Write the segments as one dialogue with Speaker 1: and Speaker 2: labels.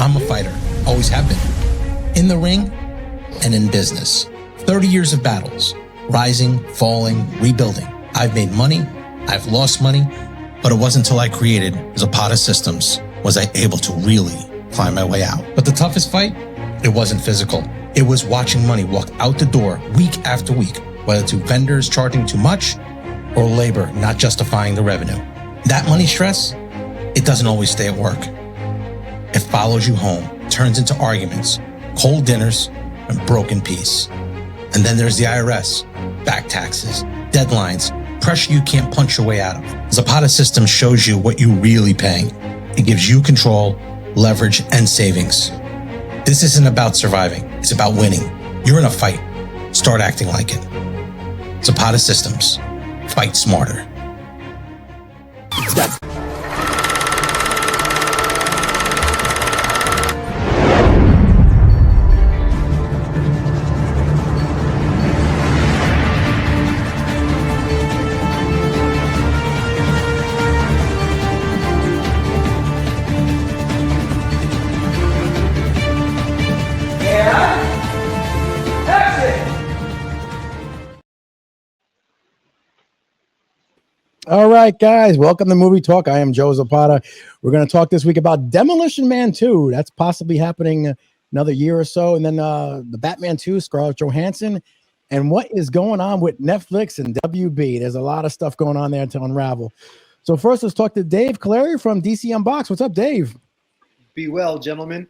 Speaker 1: I'm a fighter, always have been. In the ring and in business. 30 years of battles, rising, falling, rebuilding. I've made money, I've lost money, but it wasn't until I created Zapata Systems was I able to really climb my way out. But the toughest fight, it wasn't physical. It was watching money walk out the door week after week, whether to vendors charging too much or labor not justifying the revenue. That money stress, it doesn't always stay at work. It follows you home, turns into arguments, cold dinners, and broken peace. And then there's the IRS, back taxes, deadlines, pressure you can't punch your way out of. Zapata Systems shows you what you're really paying. It gives you control, leverage, and savings. This isn't about surviving. It's about winning. You're in a fight. Start acting like it. Zapata Systems. Fight smarter.
Speaker 2: All right, guys, welcome to Movie Talk. I am Joe Zapata. We're going to talk this week about Demolition Man 2. That's possibly happening another year or so. And then the Batman 2, Scarlett Johansson. And what is going on with Netflix and WB? There's a lot of stuff going on there to unravel. So first, let's talk to Dave Clary from DC Unbox. What's up, Dave?
Speaker 3: Be well, gentlemen.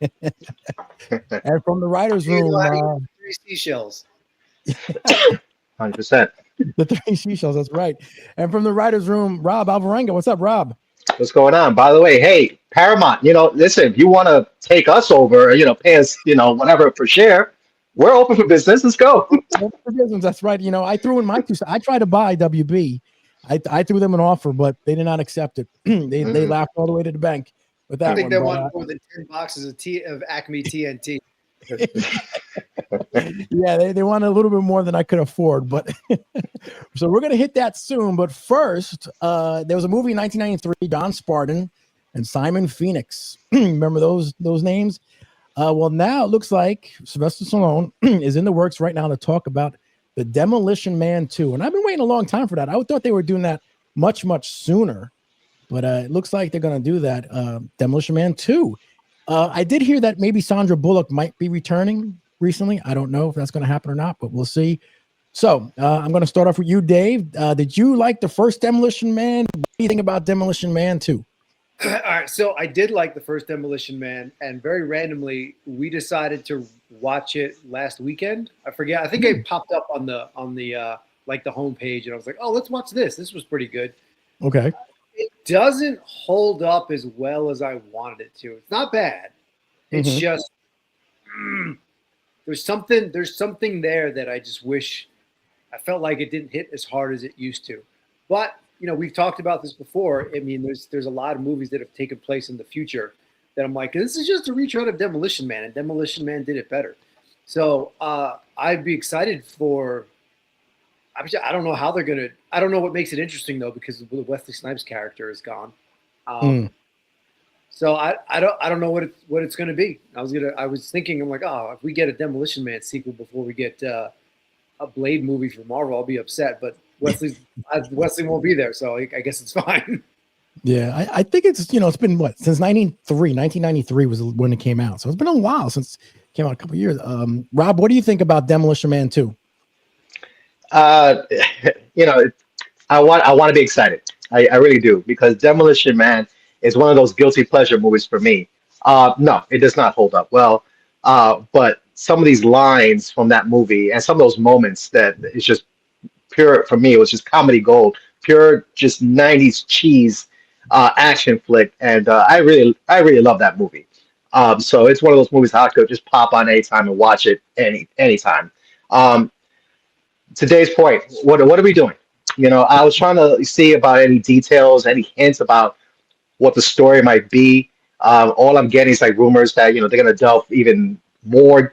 Speaker 2: And from the writer's room.
Speaker 3: 3 seashells.
Speaker 4: 100%.
Speaker 2: The 3 seashells, that's right. And from the writer's room, Rob Alvarenga. What's up, Rob?
Speaker 4: What's going on? By the way, hey, Paramount, listen, if you want to take us over, pay us, whatever per share, we're open for business. Let's go.
Speaker 2: That's right. I threw in my 2 cents. I tried to buy WB. I threw them an offer, but they did not accept it. They laughed all the way to the bank with that.
Speaker 3: I think they want more than 10 boxes of Acme TNT.
Speaker 2: Yeah, they wanted a little bit more than I could afford, but so we're gonna hit that soon. But first, there was a movie in 1993, Don Spartan and Simon Phoenix. Remember those names? Well, now it looks like Sylvester Stallone is in the works right now to talk about the Demolition Man 2, and I've been waiting a long time for that. I thought they were doing that much sooner, but it looks like they're gonna do that. Demolition Man 2. I did hear that maybe Sandra Bullock might be returning recently. I don't know if that's going to happen or not, but we'll see. So I'm going to start off with you, Dave. Did you like the first Demolition Man? What do you think about Demolition Man 2?
Speaker 3: All right, so I did like the first Demolition Man, and very randomly we decided to watch it last weekend. I forget. I think it popped up on the like the homepage, and I was like, "Oh, let's watch this. This was pretty good."
Speaker 2: Okay.
Speaker 3: It doesn't hold up as well as I wanted it to. It's not bad. It's just there's something there that I just wish I felt like it didn't hit as hard as it used to. But we've talked about this before. I mean, there's a lot of movies that have taken place in the future that I'm like, this is just a retread of Demolition Man, and Demolition Man did it better. So I'd be excited for. I don't know how they're gonna. I don't know what makes it interesting though, because the Wesley Snipes character is gone. So I don't know what it's gonna be. I was thinking, I'm like, oh, if we get a Demolition Man sequel before we get a Blade movie from Marvel, I'll be upset. But Wesley won't be there, so I guess it's fine.
Speaker 2: Yeah, I think it's it's been since 1993 was when it came out, so it's been a while since it came out, a couple of years. Rob, what do you think about Demolition Man 2?
Speaker 4: I want to be excited. I really do, because Demolition Man is one of those guilty pleasure movies for me. No, it does not hold up well. But some of these lines from that movie and some of those moments that is just pure, for me, it was just comedy gold, pure just 90s cheese action flick. And I really love that movie. So it's one of those movies I could just pop on anytime and watch it anytime. Today's point, what are we doing? I was trying to see about any details, any hints about what the story might be. All I'm getting is like rumors that they're going to delve even more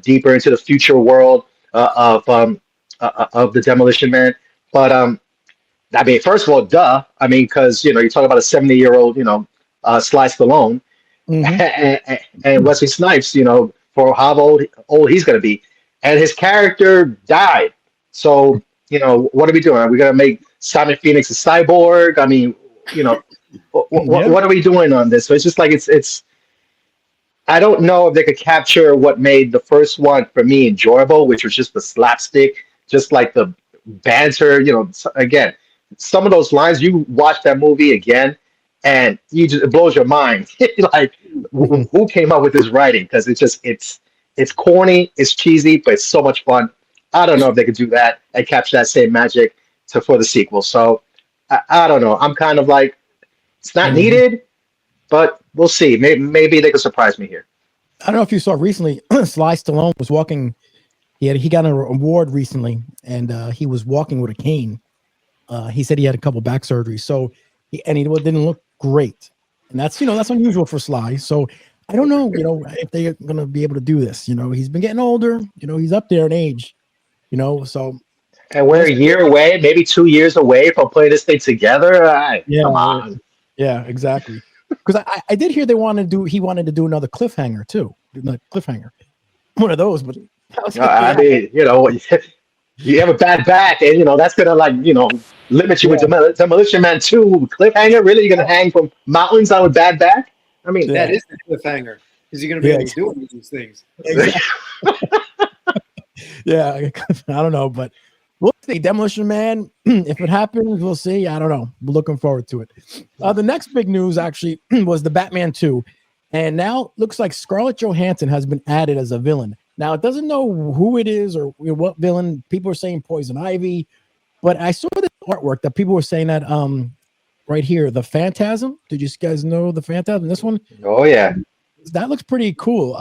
Speaker 4: deeper into the future world of the Demolition Man. But I mean, first of all, duh. I mean, because you talk about a 70-year-old, Sly Stallone, and Wesley Snipes, for how old he's going to be, and his character died. So what are we doing? Are we going to make Simon Phoenix a cyborg? I mean,
Speaker 2: Yeah.
Speaker 4: what are we doing on this? So it's just like it's. I don't know if they could capture what made the first one for me enjoyable, which was just the slapstick, just like the banter. Again, some of those lines you watch that movie again, and it blows your mind. Like, who came up with this writing? Because it's corny, it's cheesy, but it's so much fun. I don't know if they could do that and capture that same magic for the sequel. So I don't know. I'm kind of like, it's not
Speaker 2: Mhm.
Speaker 4: needed, but we'll see. Maybe they could surprise me here.
Speaker 2: I don't know if you saw recently, Sly Stallone was walking. He got an award recently, and he was walking with a cane. He said he had a couple back surgeries, so he didn't look great, and that's unusual for Sly. So I don't know, if they're gonna be able to do this. He's been getting older. He's up there in age. So
Speaker 4: And we're
Speaker 2: we'll
Speaker 4: a
Speaker 2: see.
Speaker 4: year away, maybe 2 years away from putting this thing together. Come
Speaker 2: Yeah,
Speaker 4: on.
Speaker 2: yeah, exactly. Because I did hear he wanted to do another cliffhanger too, another cliffhanger, one of those. But I was like,
Speaker 4: I
Speaker 2: yeah,
Speaker 4: mean, you have a bad back, and that's gonna limit you with
Speaker 2: yeah,
Speaker 4: Demolition Man 2 cliffhanger. Really, you're gonna hang from mountains on a bad back? I mean,
Speaker 3: That
Speaker 2: yeah,
Speaker 3: is the cliffhanger. Is he going to be
Speaker 2: yeah,
Speaker 3: able to do any of these things?
Speaker 2: exactly. Yeah, I don't know, but we'll see. Demolition Man, if it happens, we'll see. I don't know. We're looking forward to it. The next big news actually was the Batman 2. And now looks like Scarlett Johansson has been added as a villain. Now it doesn't know who it is or what villain. People are saying Poison Ivy, but I saw this artwork that people were saying that right here, the Phantasm. Did you guys know the Phantasm? This one?
Speaker 4: oh yeah.
Speaker 2: That looks pretty cool.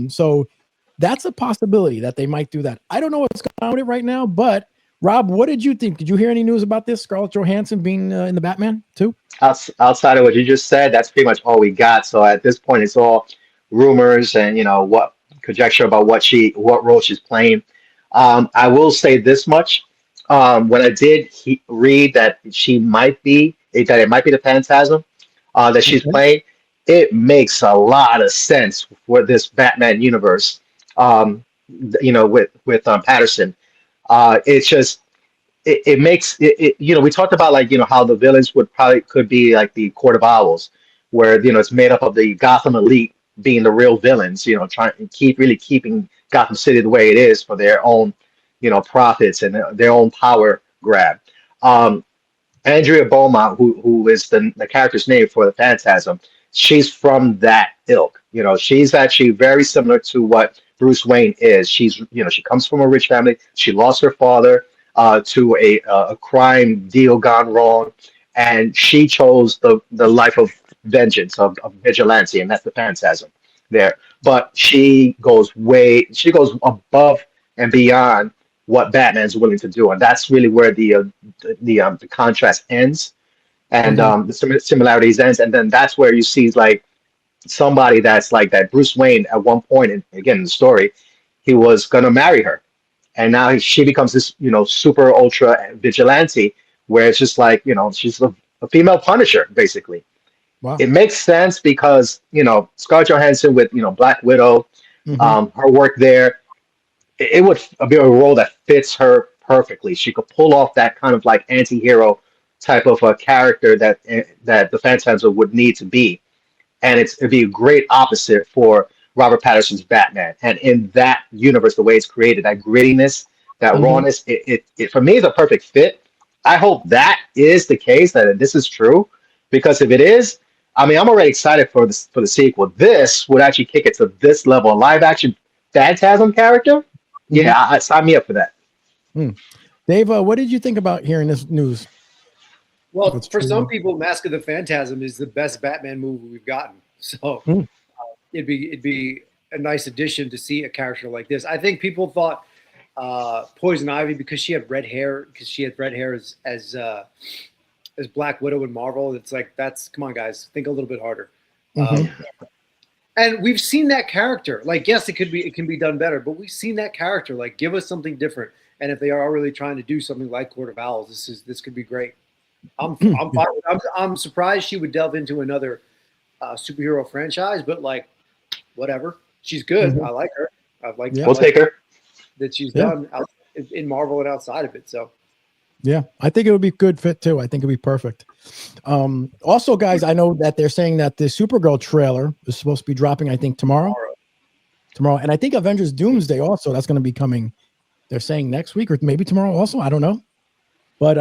Speaker 2: So that's a possibility that they might do that. I don't know what's going on with it right now, but Rob, what did you think? Did you hear any news about this? Scarlett Johansson being in the Batman too?
Speaker 4: Outside of what you just said, that's pretty much all we got. So at this point, it's all rumors and what conjecture about what role she's playing. I will say this much: when I did read that that it might be the Phantasm that she's
Speaker 2: Okay.
Speaker 4: playing, it makes a lot of sense for this Batman universe. With Patterson, it's just it makes we talked about like how the villains could be like the Court of Owls, where it's made up of the Gotham elite being the real villains, trying to keeping Gotham City the way it is for their own profits and their own power grab. um Andrea Beaumont, who is the character's name for the Phantasm, she's from that ilk. She's actually very similar to what Bruce Wayne is. She comes from a rich family. She lost her father to a crime deal gone wrong, and she chose the life of vengeance, of vigilante, and that's the Phantasm there. But she goes above and beyond what Batman's willing to do, and that's really where the contrast ends and
Speaker 2: Mhm.
Speaker 4: the similarities ends, and then that's where you see like somebody that's like that Bruce Wayne at one point, and again in the story, he was gonna marry her, and now she becomes this super ultra vigilante, where it's just like she's a female Punisher basically.
Speaker 2: Wow.
Speaker 4: It makes sense because Scarlett Johansson with Black Widow,
Speaker 2: Hmm.
Speaker 4: her work there, it would be a role that fits her perfectly. She could pull off that kind of like anti-hero type of a character that the Phantasm would need to be, and it'd be a great opposite for Robert Patterson's Batman. And in that universe, the way it's created, that grittiness, that
Speaker 2: Hmm.
Speaker 4: rawness, it for me is a perfect fit. I hope that is the case, that this is true, because if it is, I mean, I'm already excited for the sequel. This would actually kick it to this level, a live action Phantasm character.
Speaker 2: Hmm.
Speaker 4: Yeah, sign me up for that.
Speaker 2: Dave, what did you think about hearing this news? If
Speaker 3: Well,
Speaker 2: it's
Speaker 3: for some
Speaker 2: true.
Speaker 3: people, Mask of the Phantasm is the best Batman movie we've gotten. So
Speaker 2: Mm.
Speaker 3: it'd be a nice addition to see a character like this. I think people thought Poison Ivy because she had red hair as Black Widow in Marvel. It's like come on guys, think a little bit harder.
Speaker 2: Hmm.
Speaker 3: And we've seen that character. Like, yes, it can be done better, but we've seen that character. Like, give us something different. And if they are really trying to do something like Court of Owls, this could be great. I'm fine. I'm surprised she would delve into another superhero franchise, but like, whatever. She's good.
Speaker 2: Mhm.
Speaker 3: I like her. I like.
Speaker 2: Yeah.
Speaker 3: I
Speaker 4: We'll
Speaker 3: like
Speaker 4: take her.
Speaker 3: that she's
Speaker 2: Yeah.
Speaker 3: done out in Marvel and outside of it. So
Speaker 2: Yeah, I think it would be a good fit too. I think it'd be perfect. Also, guys, I know that they're saying that the Supergirl trailer is supposed to be dropping, I think, tomorrow. And I think Avengers Doomsday also, that's going to be coming. They're saying next week or maybe tomorrow also. I don't know. But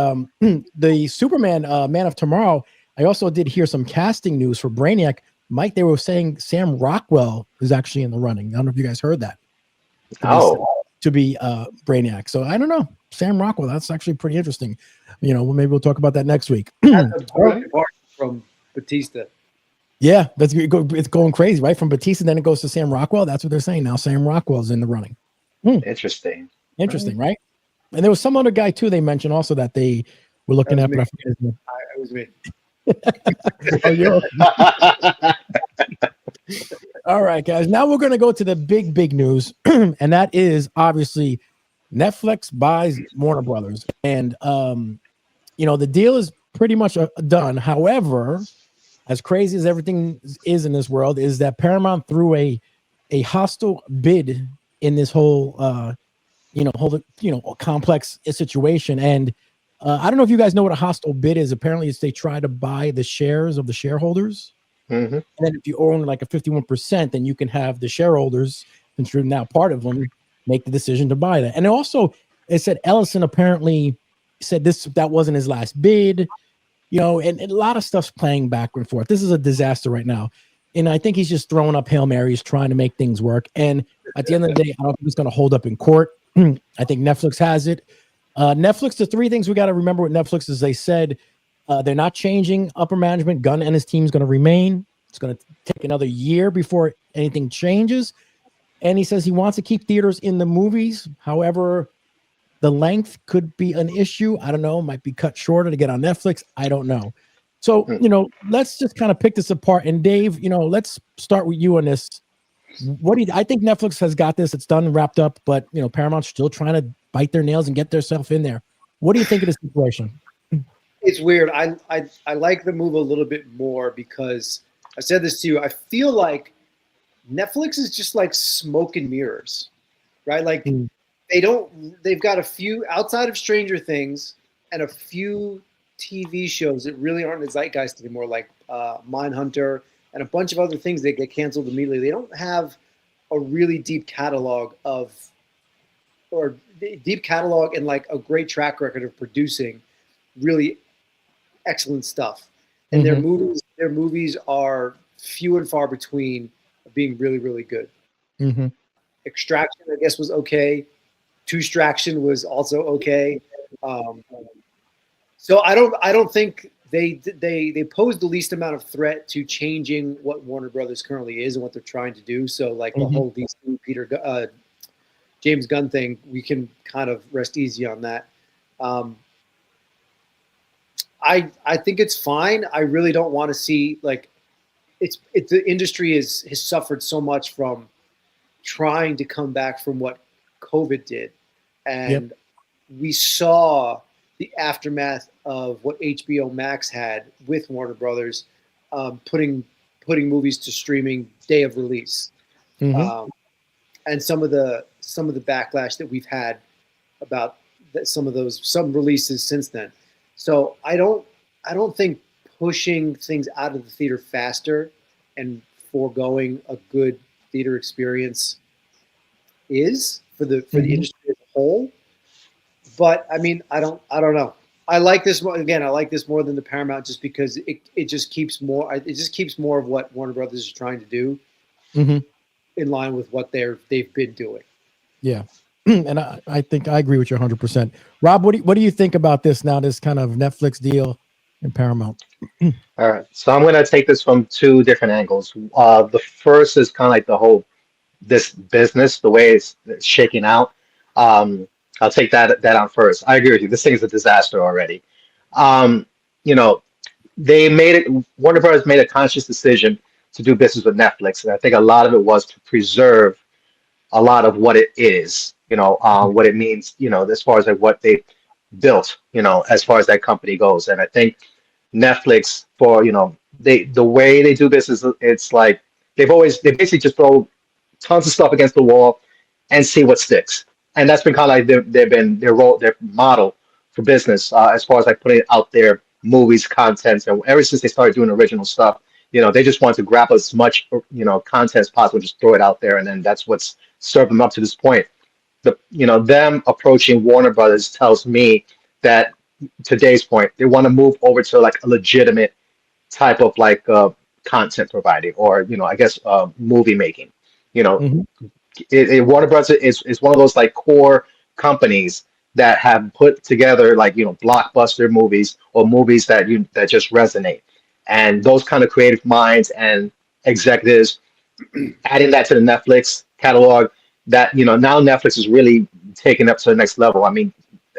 Speaker 2: the Superman Man of Tomorrow, I also did hear some casting news for Brainiac. Mike, they were saying Sam Rockwell is actually in the running. I don't know if you guys heard that. To be Brainiac. So I don't know. Sam Rockwell, that's actually pretty interesting. You know, maybe we'll talk about that next week.
Speaker 3: that's a brilliant part from Batista.
Speaker 2: Yeah, it's going crazy, right? From Batista, then it goes to Sam Rockwell. That's what they're saying now. Sam Rockwell's in the running.
Speaker 4: Interesting,
Speaker 2: right? And there was some other guy too they mentioned also that they were looking at. But I forget his name.
Speaker 3: It was me.
Speaker 2: All right, guys. Now we're going to go to the big news, and that is obviously Netflix buys Warner Brothers, and the deal is pretty much done. However, as crazy as everything is in this world, is that Paramount threw a hostile bid in this whole complex situation. And I don't know if you guys know what a hostile bid is. Apparently, it's they try to buy the shares of the shareholders.
Speaker 4: Mm-hmm.
Speaker 2: And then if you own like a 51%, then you can have the shareholders, since you're now part of them, make the decision to buy that. And also, it said Ellison apparently said that wasn't his last bid, and a lot of stuff's playing back and forth. This is a disaster right now. And I think he's just throwing up Hail Marys, trying to make things work. And at the end of the day, I don't think it's going to hold up in court. I think Netflix has it. Netflix, the three things we got to remember with Netflix is they said they're not changing upper management. Gunn and his team is going to remain. It's going to take another year before anything changes. And he says he wants to keep theaters in the movies. However, the length could be an issue. I don't know. Might be cut shorter to get on Netflix. I don't know. So, let's just kind of pick this apart. And Dave, let's start with you on this. I think Netflix has got this. It's done and wrapped up, but Paramount's still trying to bite their nails and get themselves in there. What do you think of the situation?
Speaker 3: It's weird. I like the move a little bit more because I said this to you. I feel like Netflix is just like smoke and mirrors, right? Like they've got a few outside of Stranger Things and a few TV shows that really aren't in the zeitgeist anymore, like Mindhunter and a bunch of other things that get canceled immediately. They don't have a really deep catalog and like a great track record of producing really excellent stuff. And their movies are few and far between of being really, really good.
Speaker 2: Mm-hmm.
Speaker 3: Extraction, I guess, was okay. Two-Straction was also okay. So I don't think they pose the least amount of threat to changing what Warner Brothers currently is and what they're trying to do. So like the whole DC James Gunn thing, we can kind of rest easy on that. I think it's fine. I really don't want to see like the industry has suffered so much from trying to come back from what COVID did, and we saw the aftermath of what HBO Max had with Warner Brothers, putting movies to streaming day of release, and some of the backlash that we've had about some releases since then. So I don't think pushing things out of the theater faster and foregoing a good theater experience is for the industry as a whole. But I mean, I don't know. I like this more. Again, I like this more than the Paramount just because it just keeps more. It just keeps more of what Warner Brothers is trying to do in line with what they've been doing.
Speaker 2: Yeah. And I think I agree with you 100%. Rob, what do you think about this now, this kind of Netflix deal and Paramount?
Speaker 4: All right. So I'm going to take this from two different angles. The first is kind of like this business, the way it's shaking out. I'll take that on first. I agree with you. This thing is a disaster already. Warner Brothers made a conscious decision to do business with Netflix. And I think a lot of it was to preserve a lot of what it is, what it means, as far as like what they built, as far as that company goes. And I think Netflix for, the way they do this is, it's like they basically just throw tons of stuff against the wall and see what sticks. And that's been kind of like they've been their model for business, as far as like putting out their movies, content. And ever since they started doing original stuff, they just want to grab as much, content as possible, just throw it out there, and then that's what's served them up to this point. Them approaching Warner Brothers tells me that, today's point, they want to move over to like a legitimate type of like content providing, or I guess movie making. You know,
Speaker 2: Mhm.
Speaker 4: Warner Brothers is one of those like core companies that have put together like blockbuster movies, or movies that just resonate, and those kind of creative minds and executives, adding that to the Netflix catalog, that now Netflix is really taking up to the next level. I mean,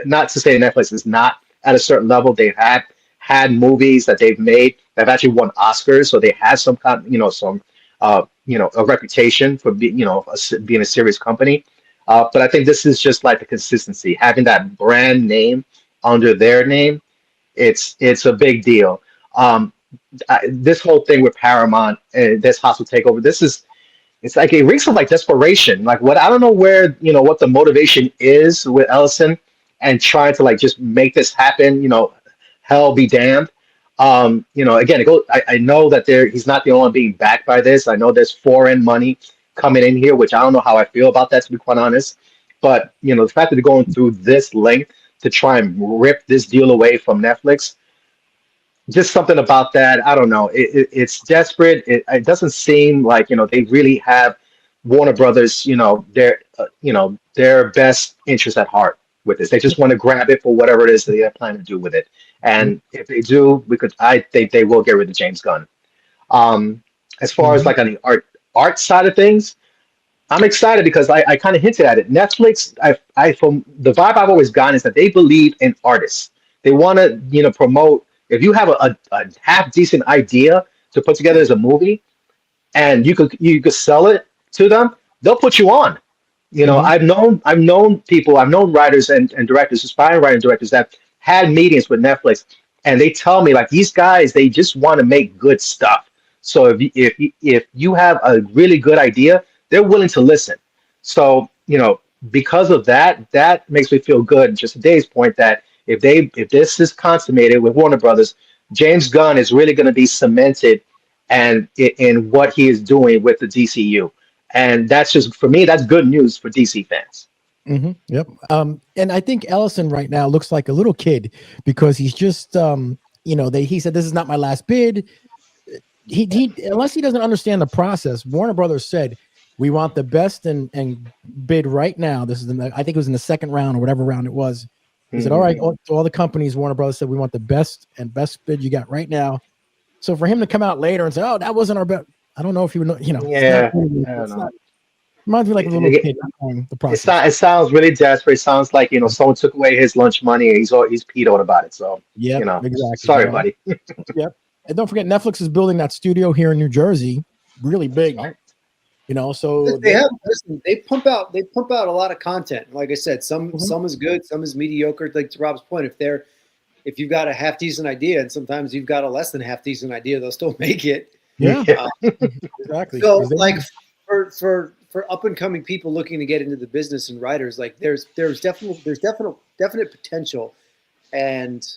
Speaker 4: not to say Netflix is not at a certain level. They've had movies that they've made that have actually won Oscars, so they have some kind, some a reputation for being a serious company. But I think this is just like the consistency, having that brand name under their name. It's a big deal. This whole thing with Paramount, this hostile takeover, it's like it reeks of like desperation. Like, what, I don't know where, what the motivation is with Ellison and trying to like just make this happen. Hell be damned. Again, I know that he's not the only one being backed by this. I know there's foreign money coming in here, which I don't know how I feel about that, to be quite honest. But the fact that they're going through this length to try and rip this deal away from Netflix, just something about that. I don't know. It's desperate. It doesn't seem like they really have Warner Brothers, their best interest at heart with this. They just want to grab it for whatever it is that they have planned to do with it. And if they do, I think they will get rid of James Gunn. As far as like on the art side of things, I'm excited because I kind of hinted at it. Netflix, I from the vibe I've always gotten is that they believe in artists. They want to, promote. If you have a half decent idea to put together as a movie, and you could sell it to them, they'll put you on. I've known people, I've known writers and directors, aspiring writers and directors that had meetings with Netflix, and they tell me like these guys, they just want to make good stuff. So if you have a really good idea, they're willing to listen. So because of that, that makes me feel good. Just today's point that if this is consummated with Warner Brothers, James Gunn is really going to be cemented and in what he is doing with the DCU. And that's just, for me, that's good news for DC fans.
Speaker 2: Yep. And I think Ellison right now looks like a little kid because he's just, he said, this is not my last bid. He unless he doesn't understand the process, Warner Brothers said, we want the best and bid right now. This is I think it was in the second round or whatever round it was. He said, all right, all the companies, Warner Brothers said, we want the best bid you got right now. So for him to come out later and say, oh, that wasn't our bet, I don't know if he would know,
Speaker 4: Yeah, I don't know.
Speaker 2: Reminds me like a little kid not knowing the process.
Speaker 4: It sounds really desperate. It sounds like someone took away his lunch money and he's peed about it. So
Speaker 2: yeah, exactly.
Speaker 4: Sorry, buddy.
Speaker 2: Yep. And don't forget, Netflix is building that studio here in New Jersey, really big. So
Speaker 3: they pump out a lot of content. Like I said, some is good, some is mediocre. Like to Rob's point, if you've got a half decent idea, and sometimes you've got a less than half decent idea, they'll still make it.
Speaker 2: Yeah, exactly.
Speaker 3: So like for up and coming people looking to get into the business and writers, like there's definite potential, and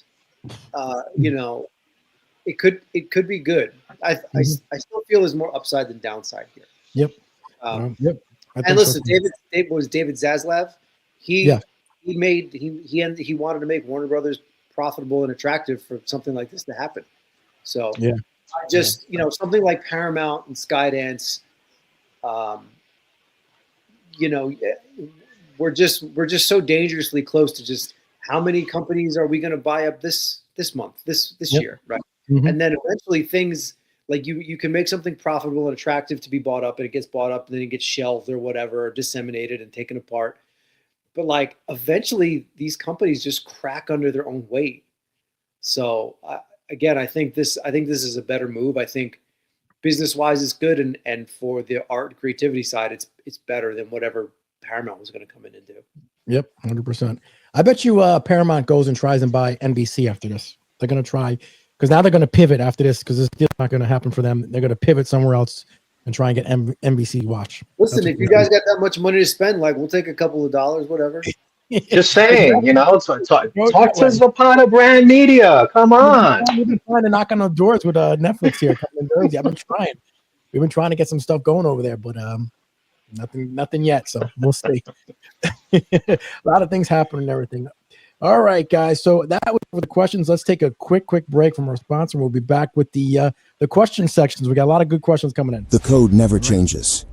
Speaker 3: it could be good. I still feel there's more upside than downside here.
Speaker 2: Yep.
Speaker 3: Yep. And listen, so. David Zaslav. He wanted to make Warner Brothers profitable and attractive for something like this to happen. So something like Paramount and Skydance, we're just so dangerously close to just how many companies are we going to buy up this month, this year, right? And then eventually things like you can make something profitable and attractive to be bought up, and it gets bought up and then it gets shelved or whatever, or disseminated and taken apart. But like eventually these companies just crack under their own weight. So again, I think this is a better move. I think business wise it's good, and for the art and creativity side, it's better than whatever Paramount was going to come in and do. Yep,
Speaker 2: 100%. I bet you Paramount goes and tries and buy NBC after this. They're going to try because now they're going to pivot after this because this deal's not going to happen for them. They're going to pivot somewhere else and try and get NBC watch.
Speaker 3: Listen, if you guys got that much money to spend, like we'll take a couple of dollars, whatever.
Speaker 4: Just saying, talk to Zapata Brand Media. Come on.
Speaker 2: We've been trying to knock on the doors with Netflix here in Jersey. I've been trying. We've been trying to get some stuff going over there, but nothing yet. So we'll see. A lot of things happen and everything. All right, guys. So that was for the questions. Let's take a quick break from our sponsor. We'll be back with the question sections. We got a lot of good questions coming in.
Speaker 5: The code never changes.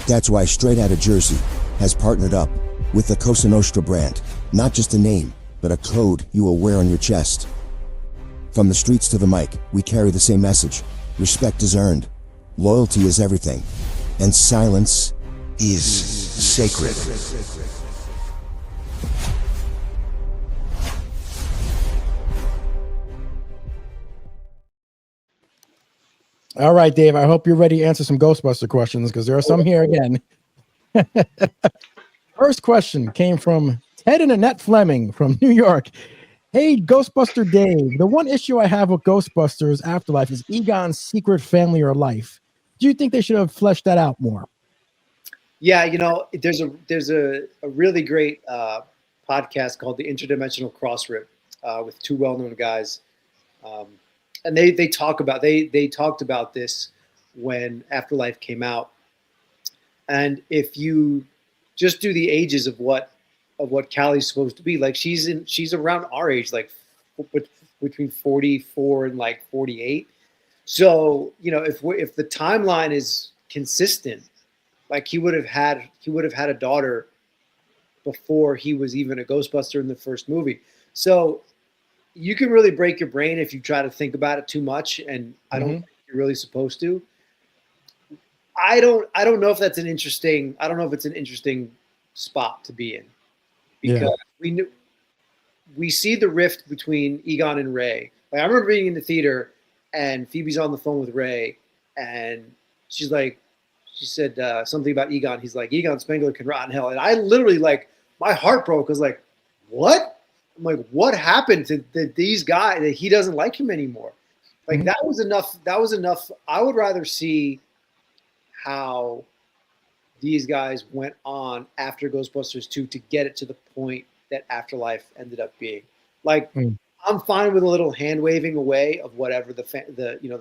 Speaker 5: That's why Straight Outta Jersey has partnered up with the Cosa Nostra brand. Not just a name, but a code you will wear on your chest. From the streets to the mic, we carry the same message. Respect is earned. Loyalty is everything. And silence is sacred.
Speaker 2: All right, Dave, I hope you're ready to answer some Ghostbuster questions because there are some here again. First question came from Ted and Annette Fleming from New York. Hey, Ghostbuster Dave, the one issue I have with Ghostbusters Afterlife is Egon's secret family or life. Do you think they should have fleshed that out more?
Speaker 3: Yeah, there's a really great podcast called The Interdimensional Crossrip with two well-known guys. And they talked about this when Afterlife came out. And if you just do the ages of what Callie's supposed to be, like she's around our age, like between 44 and like 48. So, if the timeline is consistent, like he would have had a daughter before he was even a Ghostbuster in the first movie. So you can really break your brain if you try to think about it too much, and I don't think you're really supposed to. I don't know if it's an interesting spot to be in, because we see the rift between Egon and Ray. Like I remember being in the theater and Phoebe's on the phone with Ray, and she said something about Egon. He's like, Egon Spengler can rot in hell, and I literally my heart broke. I was like, what? I'm like, what happened to these guys that he doesn't like him anymore? Like that was enough. That was enough. I would rather see how these guys went on after Ghostbusters 2 to get it to the point that Afterlife ended up being. Like, I'm fine with a little hand waving away of whatever the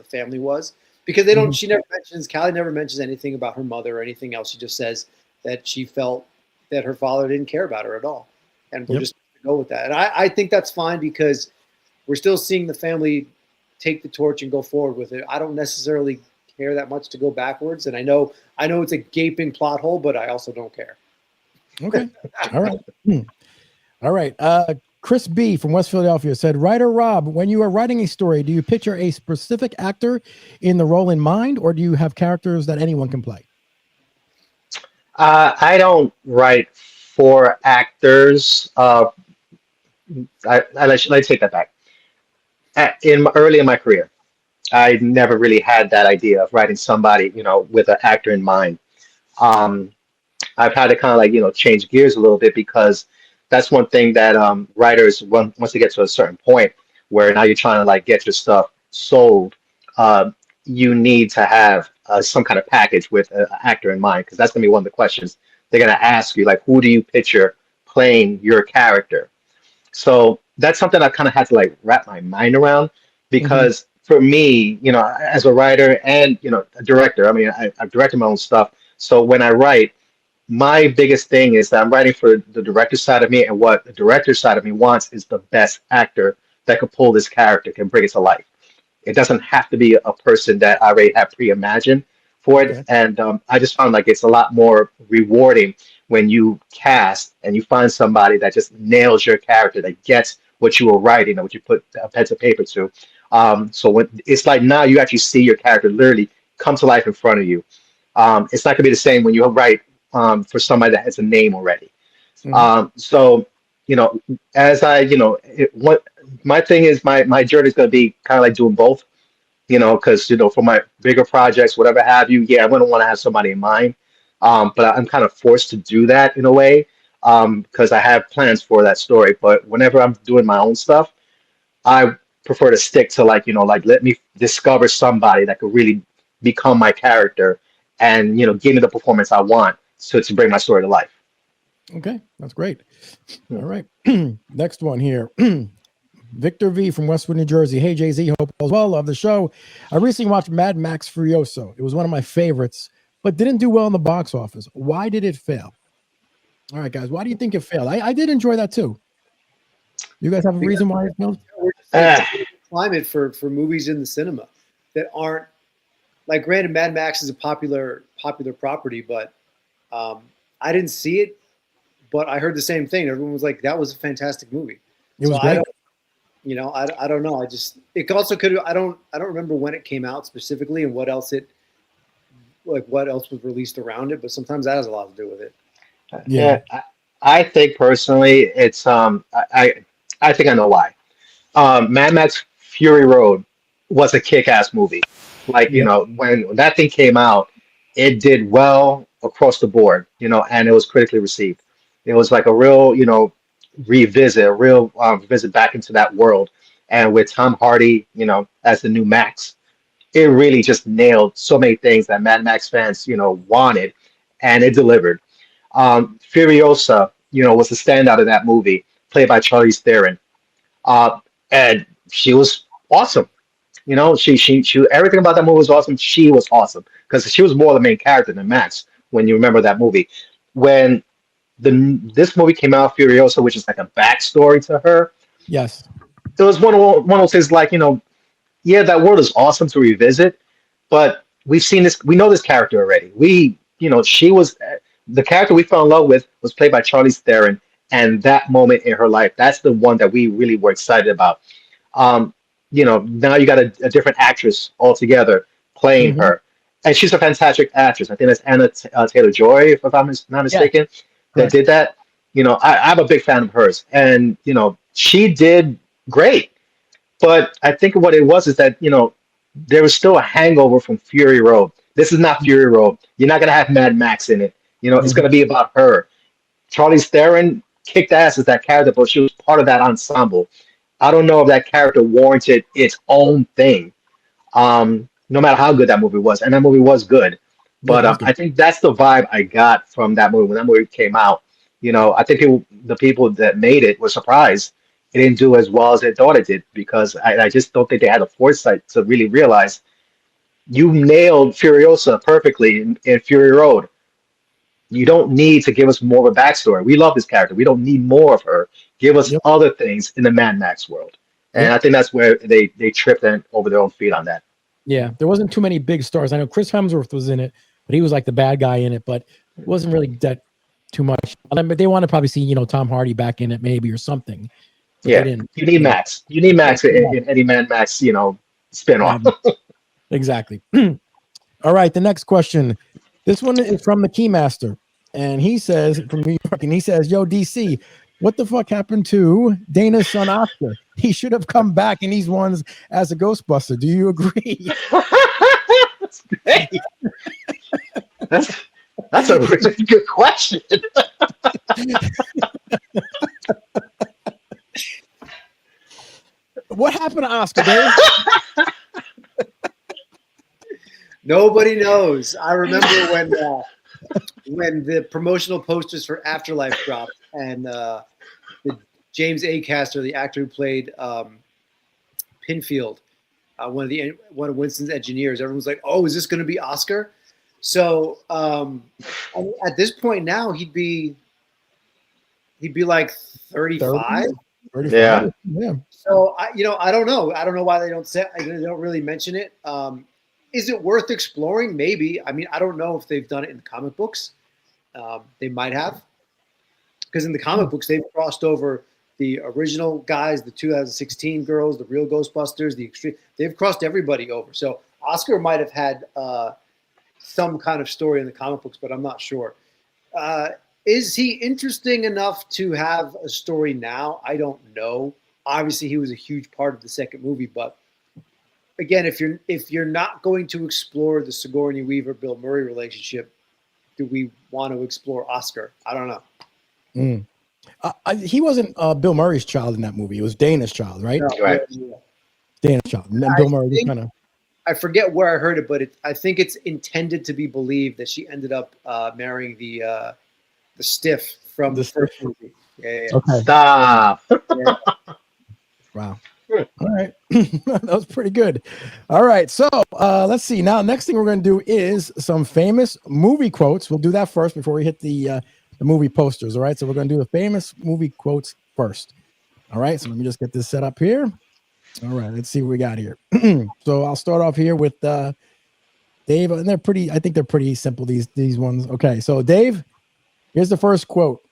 Speaker 3: family was, because they don't. She never mentions. Callie never mentions anything about her mother or anything else. She just says that she felt that her father didn't care about her at all, and we're just go with that. And I think that's fine, because we're still seeing the family take the torch and go forward with it. I don't necessarily care that much to go backwards, and I know it's a gaping plot hole, but I also don't care.
Speaker 2: Okay. All right. Chris B from West Philadelphia said, writer Rob, when you are writing a story, do you picture a specific actor in the role in mind, or do you have characters that anyone can play?
Speaker 4: I don't write for actors. Let's take that back. Early in my career, I never really had that idea of writing somebody, with an actor in mind. I've had to kind of change gears a little bit, because that's one thing that writers, once they get to a certain point where now you're trying to get your stuff sold, you need to have some kind of package with an actor in mind, because that's going to be one of the questions they're going to ask you, who do you picture playing your character? So that's something I kind of had to wrap my mind around, because for me, as a writer and, a director, I mean, I've directed my own stuff. So when I write, my biggest thing is that I'm writing for the director side of me, and what the director side of me wants is the best actor that could pull this character, can bring it to life. It doesn't have to be a person that I already have pre-imagined for it. Okay. And I just found it's a lot more rewarding when you cast and you find somebody that just nails your character, that gets what you were writing and what you put a pen to paper to. So when it's now you actually see your character literally come to life in front of you. It's not gonna be the same when you write for somebody that has a name already. So as I what my thing is, my journey is gonna be kind of doing both. Because for my bigger projects, whatever have you, I'm gonna want to have somebody in mind. But I'm kind of forced to do that in a way, because I have plans for that story. But whenever I'm doing my own stuff, I prefer to stick to like, like let me discover somebody that could really become my character and, give me the performance I want to bring my story to life.
Speaker 2: Okay, that's great.
Speaker 4: Hmm.
Speaker 2: All right. Next one here. Victor V from Westwood, New Jersey. Hey, Jay-Z, hope all is well. Love the show. I recently watched Mad Max Furioso. It was one of my favorites, but didn't do well in the box office. Why did it fail? All right, guys, why do you think it failed? I did enjoy that too. You guys have a reason why it failed?
Speaker 3: We're just in climate for movies in the cinema that aren't like, granted, Mad Max is a popular property, but I didn't see it, but I heard the same thing. Everyone was like, that was a fantastic movie.
Speaker 2: It was great.
Speaker 3: I don't know. It also could. I don't remember when it came out specifically and what else was released around it. But sometimes that has a lot to do with it.
Speaker 4: Yeah, I think personally, it's I think I know why. Mad Max Fury Road was a kick-ass movie. Like, when that thing came out, it did well across the board, and it was critically received. It was like a real, revisit back into that world. And with Tom Hardy, as the new Max, it really just nailed so many things that Mad Max fans, wanted, and it delivered. Furiosa, was the standout of that movie, played by Charlize Theron. And she was awesome. She everything about that movie was awesome. She was awesome because she was more the main character than Max. When you remember that movie, when this movie came out, Furiosa, which is like a backstory to her.
Speaker 2: Yes,
Speaker 4: it was one of those things like, yeah, that world is awesome to revisit, but we've seen this. We know this character already. She was the character we fell in love with was played by Charlize Theron, and that moment in her life, that's the one that we really were excited about. Now you got a different actress altogether playing her, and she's a fantastic actress. I think that's Anna Taylor-Joy, if I'm not mistaken, that did that. I'm a big fan of hers, and she did great. But I think what it was is that there was still a hangover from Fury Road. This is not Fury Road. You're not gonna have Mad Max in it. It's gonna be about her. Charlize Theron kicked ass as that character, but she was part of that ensemble. I don't know if that character warranted its own thing. No matter how good that movie was, and that movie was good, but I think that's the vibe I got from that movie when that movie came out. I think the people that made it were surprised it didn't do as well as they thought it did, because I just don't think they had the foresight to really realize you nailed Furiosa perfectly in Fury Road. You don't need to give us more of a backstory. We love this character. We don't need more of her. Give us other things in the Mad Max world. And I think that's where they tripped over their own feet on that.
Speaker 2: Yeah, there wasn't too many big stars. I know Chris Hemsworth was in it, but he was like the bad guy in it, but it wasn't really that too much. But they want to probably see, Tom Hardy back in it maybe or something.
Speaker 4: Yeah, you need Max. You need Max in any Mad Max, spin-off.
Speaker 2: Exactly. All right, the next question. This one is from the Keymaster, and he says, from New York, and he says, yo, DC, what the fuck happened to Dana's son Oscar? He should have come back in these ones as a Ghostbuster. Do you agree?
Speaker 4: That's great. That's a really good question.
Speaker 2: What happened to Oscar, Dave?
Speaker 3: Nobody knows. I remember when the promotional posters for Afterlife dropped, and the James Acaster, the actor who played Pinfield, one of Winston's engineers, everyone was like, "Oh, is this going to be Oscar?" So at this point now, he'd be like 35.
Speaker 2: 35? Yeah.
Speaker 3: So I don't know. I don't know why they don't really mention it. Is it worth exploring? Maybe. I mean, I don't know if they've done it in the comic books. They might have, because in the comic books they've crossed over the original guys, the 2016 girls, the real Ghostbusters, the extreme. They've crossed everybody over. So Oscar might have had some kind of story in the comic books, but I'm not sure. Is he interesting enough to have a story now? I don't know. Obviously, he was a huge part of the second movie, but again, if you're not going to explore the Sigourney Weaver Bill Murray relationship, do we want to explore Oscar? I don't know.
Speaker 2: He wasn't Bill Murray's child in that movie. It was Dana's child, right?
Speaker 3: No,
Speaker 4: Right.
Speaker 3: yeah.
Speaker 2: Dana shot. And then Bill Murray kind of.
Speaker 3: I forget where I heard it, but I think it's intended to be believed that she ended up marrying the stiff from the first movie. Yeah.
Speaker 2: Okay.
Speaker 4: Stop.
Speaker 3: Yeah.
Speaker 2: Wow. All right. That was pretty good. All right. So let's see. Now, next thing we're going to do is some famous movie quotes. We'll do that first before we hit the movie posters. All right. So we're going to do the famous movie quotes first. All right. So let me just get this set up here. All right. Let's see what we got here. So I'll start off here with Dave. And I think they're pretty simple, these ones. Okay. So Dave, here's the first quote.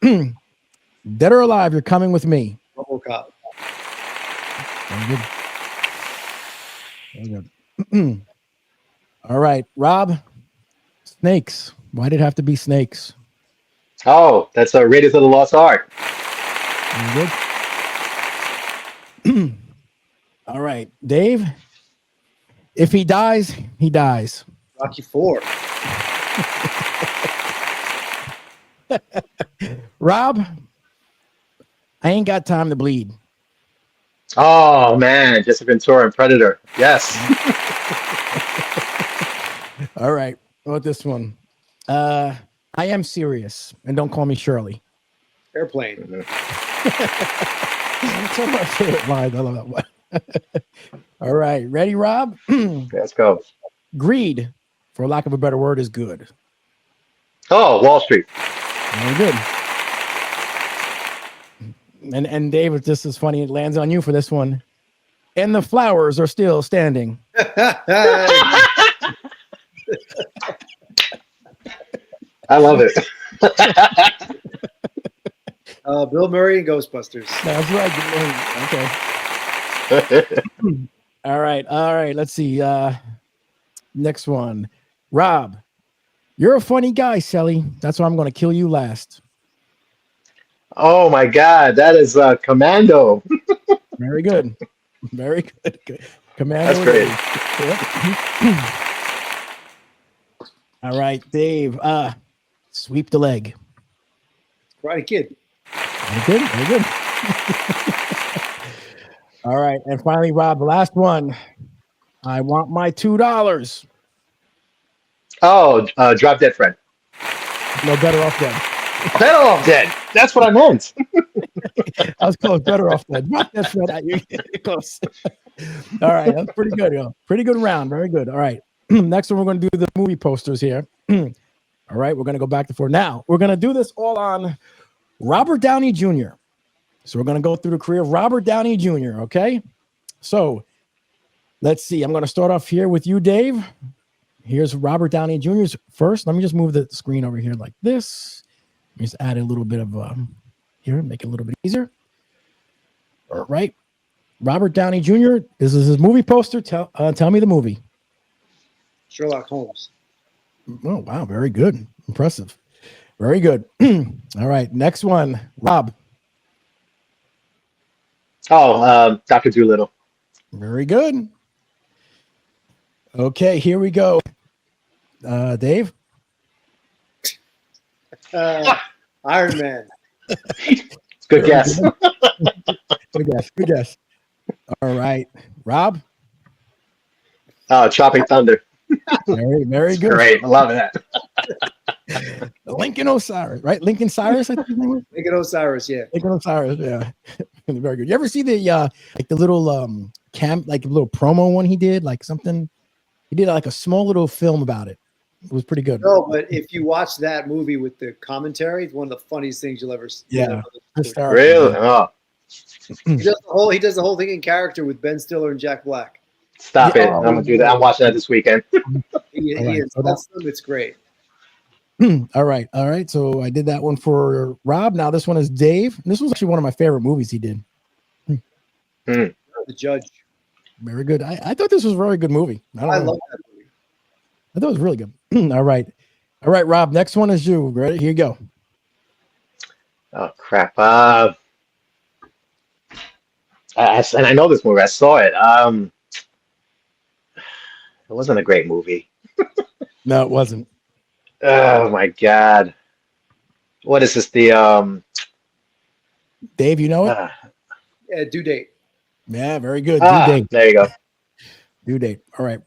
Speaker 2: Dead or alive, you're coming with me.
Speaker 3: RoboCop.
Speaker 2: Very good. All right, Rob. Snakes. Why did it have to be snakes?
Speaker 4: Oh, that's Raiders of the Lost Ark.
Speaker 2: Very good. All right, Dave. If he dies, he dies.
Speaker 3: Rocky IV.
Speaker 2: Rob, I ain't got time to bleed.
Speaker 4: Oh man, Jesse Ventura and Predator. Yes.
Speaker 2: All right. What about this one? I am serious, and don't call me Shirley.
Speaker 3: Airplane.
Speaker 2: That's one of my favorite lines. I love that one. All right. Ready, Rob?
Speaker 4: Let's go.
Speaker 2: Greed, for lack of a better word, is good.
Speaker 4: Oh, Wall Street.
Speaker 2: Very good. And David, this is funny. It lands on you for this one. And the flowers are still standing.
Speaker 4: I love it.
Speaker 3: Bill Murray and Ghostbusters.
Speaker 2: That's right. Okay. All right. Let's see. Next one. Rob, you're a funny guy, Sally. That's why I'm going to kill you last.
Speaker 4: Oh my God, that is Commando.
Speaker 2: Very good. Very good. Commander.
Speaker 4: That's great.
Speaker 2: All right, Dave. Sweep the leg.
Speaker 3: Karate Kid.
Speaker 2: Very good. Very good. All right, and finally, Rob, the last one. I want my $2.
Speaker 4: Oh, Drop Dead Fred.
Speaker 2: No, Better Off Dead.
Speaker 4: Better Off Dead. That's what I meant.
Speaker 2: I was close. Better Off Dead. That's right. You're close. All right, that's pretty good. Yo. Pretty good round. Very good. All right. Next one, we're going to do the movie posters here. All right, we're going to go back to 4. Now, we're going to do this all on Robert Downey Jr. So we're going to go through the career of Robert Downey Jr., okay? So let's see. I'm going to start off here with you, Dave. Here's Robert Downey Jr.'s first. Let me just move the screen over here like this. Let me just add a little bit of here, make it a little bit easier. All right. Robert Downey Jr., this is his movie poster. Tell me the movie.
Speaker 3: Sherlock Holmes.
Speaker 2: Oh, wow. Very good. Impressive. Very good. All right. Next one. Rob.
Speaker 4: Oh, Dr. Doolittle.
Speaker 2: Very good. Okay. Here we go. Dave.
Speaker 3: Iron Man.
Speaker 4: Good guess.
Speaker 2: Good guess. All right. Rob.
Speaker 4: Chopping Thunder.
Speaker 2: Very good.
Speaker 4: Great. I love that.
Speaker 2: Lincoln Osiris, right? Lincoln Cyrus, I think his name was.
Speaker 3: Lincoln Osiris, yeah.
Speaker 2: Lincoln Osiris, yeah. Very good. You ever see the like the little like a little promo one he did? Like something he did like a small little film about it. It was pretty good.
Speaker 3: No, but if you watch that movie with the commentary, it's one of the funniest things you'll ever see.
Speaker 2: Yeah.
Speaker 4: Really? Oh.
Speaker 3: He does the whole thing in character with Ben Stiller and Jack Black.
Speaker 4: Stop it. I'm gonna do that. I'm watching that this weekend.
Speaker 3: He is. It's great.
Speaker 2: All right. So I did that one for Rob. Now this one is Dave. This was actually one of my favorite movies he did.
Speaker 3: The Judge.
Speaker 2: Very good. I thought this was a very good movie.
Speaker 3: I love that movie.
Speaker 2: I thought it was really good. All right, Rob. Next one is you. Ready? Here you go.
Speaker 4: Oh crap. And I know this movie. I saw it. It wasn't a great movie.
Speaker 2: No, it wasn't.
Speaker 4: Oh my God. What is this? The
Speaker 2: Dave, you know it?
Speaker 3: Yeah, Due Date.
Speaker 2: Yeah, very good.
Speaker 4: Ah,
Speaker 2: Due date.
Speaker 4: there you go.
Speaker 2: Due date. All right.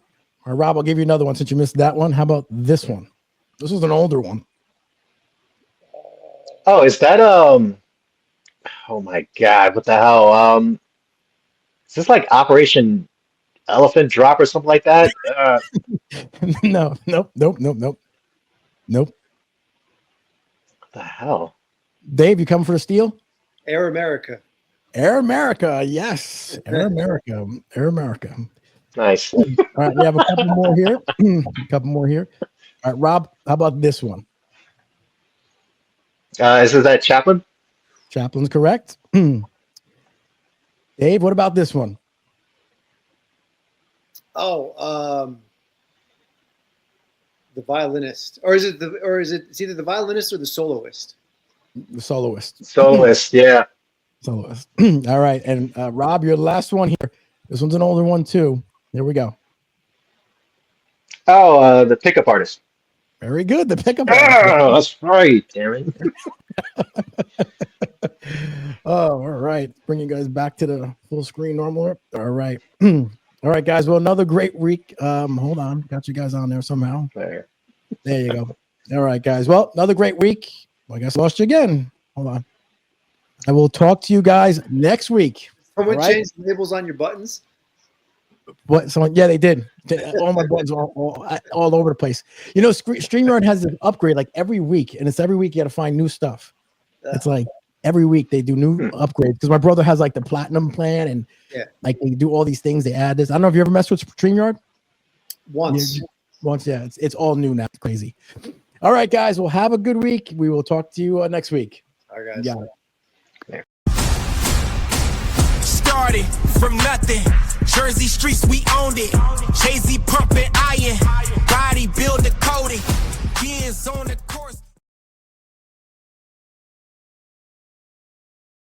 Speaker 2: All right, Rob, I'll give you another one since you missed that one. How about this one? This is an older one.
Speaker 4: Oh, is that oh my God, what the hell? Is this like Operation Elephant Drop or something like that?
Speaker 2: No, nope.
Speaker 4: What the hell?
Speaker 2: Dave, you coming for the steal?
Speaker 3: Air America.
Speaker 2: Air America, yes. Air America. Air America.
Speaker 4: Nice.
Speaker 2: All right, we have a couple more here. All right, Rob, how about this one?
Speaker 4: Is that Chaplin?
Speaker 2: Chaplin's correct. Dave, what about this one?
Speaker 3: Oh, the violinist, or is it it's either the violinist or the soloist?
Speaker 2: The soloist.
Speaker 4: Soloist, yeah.
Speaker 2: Soloist. All right, and Rob, your last one here. This one's an older one too. Here we go.
Speaker 4: Oh, the pickup artist.
Speaker 2: Very good. The pickup.
Speaker 4: Oh, that's right, Darren.
Speaker 2: Oh, all right. Bring you guys back to the full screen normal. All right. All right, guys. Well, another great week. Hold on. Got you guys on there somehow.
Speaker 4: There.
Speaker 2: There you go. All right, guys. Well, another great week. Well, I guess I lost you again. Hold on. I will talk to you guys next week.
Speaker 3: Someone
Speaker 2: All right?
Speaker 3: changed the labels on your buttons.
Speaker 2: What? Someone? Yeah, they did. All my buttons all over the place. You know, StreamYard has an upgrade like every week, and it's every week you got to find new stuff. It's like every week they do new upgrades because my brother has like the platinum plan, and like they do all these things. They add this. I don't know if you ever messed with StreamYard.
Speaker 3: Once,
Speaker 2: yeah. It's all new now. It's crazy. All right, guys. Well, have a good week. We will talk to you next week.
Speaker 3: All right, guys.
Speaker 2: Yeah.
Speaker 6: Started from nothing. Jersey streets, we owned it. Jay-Z pumping iron. Body builder coding. Beans on the course.